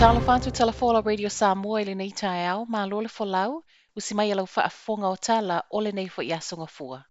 Talofantu talafola Radio Samoa i le nei tae au, ma lo le folau, usi mai alau whaafonga o tala o le nei fo iasonga fua.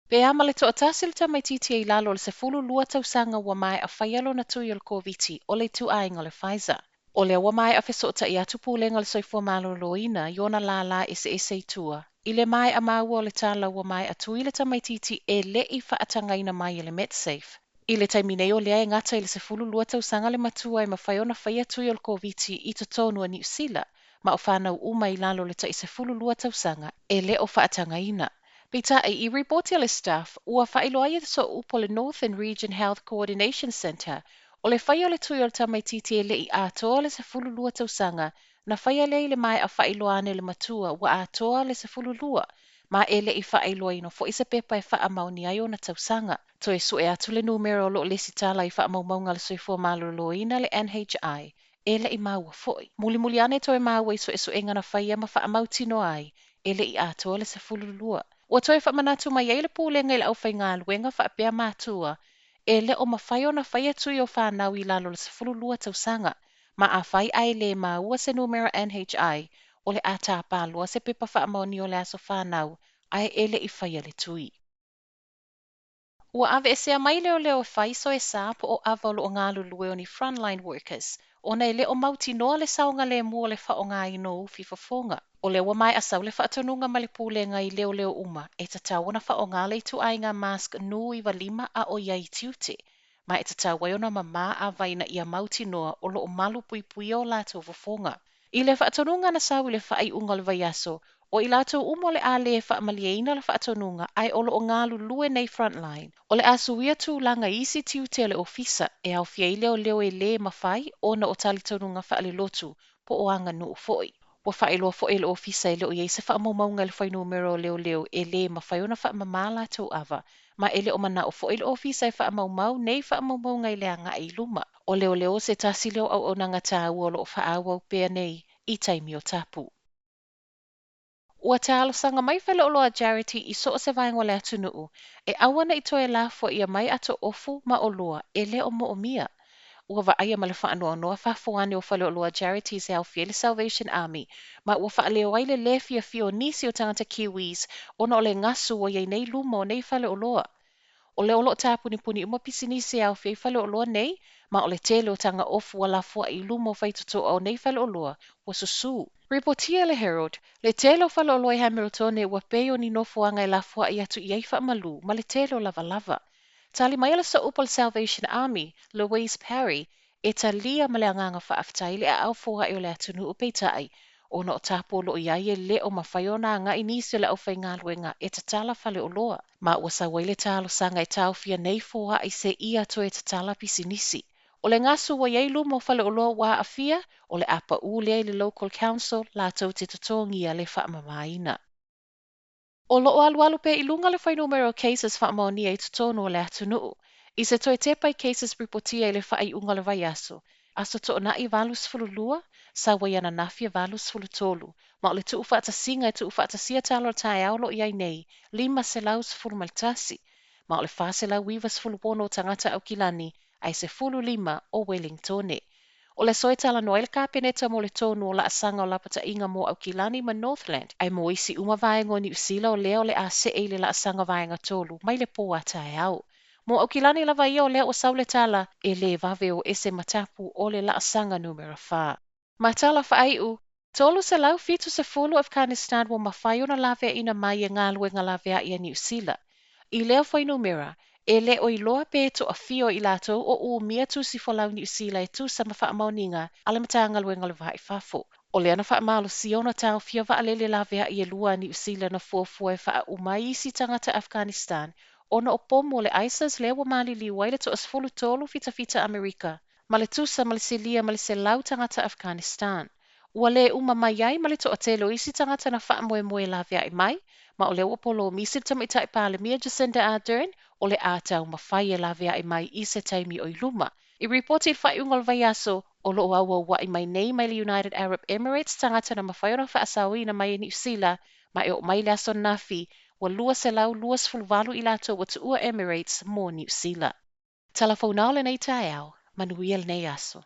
Pe ama le toʻatasi le tamaitiiti ai lalo le sefulu lua tausaga ua mae a faaialoa i o le koviti o le tuʻaiga o le Pfizer. O le ua mae a fesoʻataʻi atu pulenga o le soifua malōlōina i ona lala ese itua. I le mae a maua o le tala ua mae atu i le tamaitiiti e leʻi faatagaina mai i le MedSafe. I le taimi nei o lea e ngata i le sefulu lua tausaga le matua e mawhai ona whai atu i o le koviti i totonu a New Zealand, ma o whanau uma i lalo le tai sefulu lua tausaga e le o whaatangaina. Pita i ripotia le staff ua faailoa ia so upo le Northern Region Health Coordination Center o le whai o le tui o le tamaitiiti e le i atoa le sefulu lua tausaga na whai le i le mai a faailoa ane le matua ua atoa le sefulu lua, ma e le i faailoa ino fo isa pepa e faamauni ai ona tausaga. To e sue atu le numero lo le sitala i faamaumaunga le soifua malōlōina le NHI, e le i maua foi. Muli ane to e maua i sue ngana whaia ma faamautino ai, e le i atoa le sefulu lua. Ua toi Faamanatu mai ei le pūlenga i le aufai ngā luenga whaapea mātua, e le o mawhai ona whai atu i o whanau i lalo le sefulu lua tausaga, ma a whai ai le maua se numero NHI, o le a tāpālua se pepa faamaoni o le aso whanau, ai e le i whai le tui. Ua Aveese mai leoleo e whai soesa po o awa lo o ngā lulue o ni frontline workers, ona e le o mauti noa le saunga le mua le wha o ngā ino uwhi fafonga. O le ua mai asau le whaatonunga ma le pūlenga i leoleo uma, e tatau ona wha o ngā le tu ai ngā mask nui wa lima a o iai tiute, ma e tatau wai ona mama a vaina ia mauti noa o lo o malu pui o latou fafonga. I le whaatonunga na sau i le faaiuga le vaiaso, o i latou uma le a le faamaliaina le whaatonunga ai o lo o ngā lulue nei frontline. O le asuia tūlanga isi tiute le ofisa e au fia i leo e le mafai o na o tali tonunga faaleolotu po o anga nuu foi. Ua faailoa foʻi le ofisa e le o iai se faamaumaunga le whai numero leoleo e le mawhai ona faamamā latou ava, ma e le o mana o foʻi le ofisa e faamaumau nei faamaumaunga i le anga i luma. O leoleo se tasi leo au o nanga tā ua lo o whaau pea nei i taimi o tapu. Ua Talosaga mai faleoloa charity i so o se vaenga le atu nuu, e awana i toe la fo ia mai ato ofu ma o loa e le o mo o mia. Ua vaaia ma le whaanoa noa whafoane o faleoloa charities e au fia le Salvation Army, ma ua whaaleo ai le lefia fio nisi o tangata Kiwis ona o le ngasu o iei nei luma o nei faleoloa. O le olo tāpuni puni uma pisinisi au fia i faleoloa nei, ma o le tele o tanga ofu a la fua i luma o whaitoto o nei faleoloa, ua susu. Ripotia le Herald, le tele o faleoloa i Hamilton e ua peo ni nofuanga i la fua i atu i ei whaamalu, ma le tele o lava. Tali mai ala sa upal Salvation Army, Louise Perry, e ta lia ma le anganga whaaftai le a au fua i o le atunu o peitai, ona o tapo lo iai e le o mawhaiona nga inisi o le au whai ngā luenga e ta tala faleoloa. Ma ua sa waile Talosaga e taofia nei foa i se ia to e ta tala pisinisi. O le ngasu wa iei lumo faleoloa wa afia, o le apa u lea i le local council latou te totongia le faamamāina. O loo alualu pe ilunga le whai numero cases faamaoni e totonu o le atunuu. I se toe te pai cases ripotia i le faaiuga le vaiaso. Aso to na i valus fulu lua, sa waiana nafia valus fulu tolu. Ma o le tuu faatasinga e tuu faatasia talo tae aulo i ai nei, 5 laus fulu maltasi. Ma o le fase la wivas fulu pono tangata au kilani, ai se fulu 5 o Wellingtone. O le soe tala noa le kapeneta mo le tonu o la asanga o lapata inga mo au kilani ma Northland. Ai mo isi uma vaenga o New Zealand o leo le a se e le la asanga vaenga tolu, mai le po atae au. Mo au kilani lava ia o leo o saule tala e le vave o ese matapu o le la asanga numero 4. Matala faaiu, tolu se lau fitu se fulu Afghanistan wo mafai ona laveaiina mai e ngā luenga laveaiina New Zealand. I leo foi numera, e le o iloa pe to a fio i latou o u mia tusi folau New Zealand e tu sama faamauninga ala matanga luenga le vai fafo. O le ana faamalo siona tau fia vaalele laveaiina i lua New Zealand na fuafua e faa umai isi tangata Afghanistan, ona o pomo le ISIS le wa mali liwai le to asfulu tolu fita Amerika, ma le tusa ma le silia ma le se lau tangata Afghanistan. Ua le uma mai ai ma le to atelo isi tangata na faa moe laveaiina mai, ma o le upolo misi tamita i pale mia Jacinda Ardern, o le atau mafai e laveaiina mai i se taimi o iluma. I reporti il faaiuga le vaiaso, o loo au wa i mai nei mai le United Arab Emirates tangata na mafai ona faasauina mai e New Zealand, ma e o mai le aso nafi, wa 2.2 i latou wa tuua Emirates mo New Zealand. Talafonao le nei tae au, manuia le nei aso.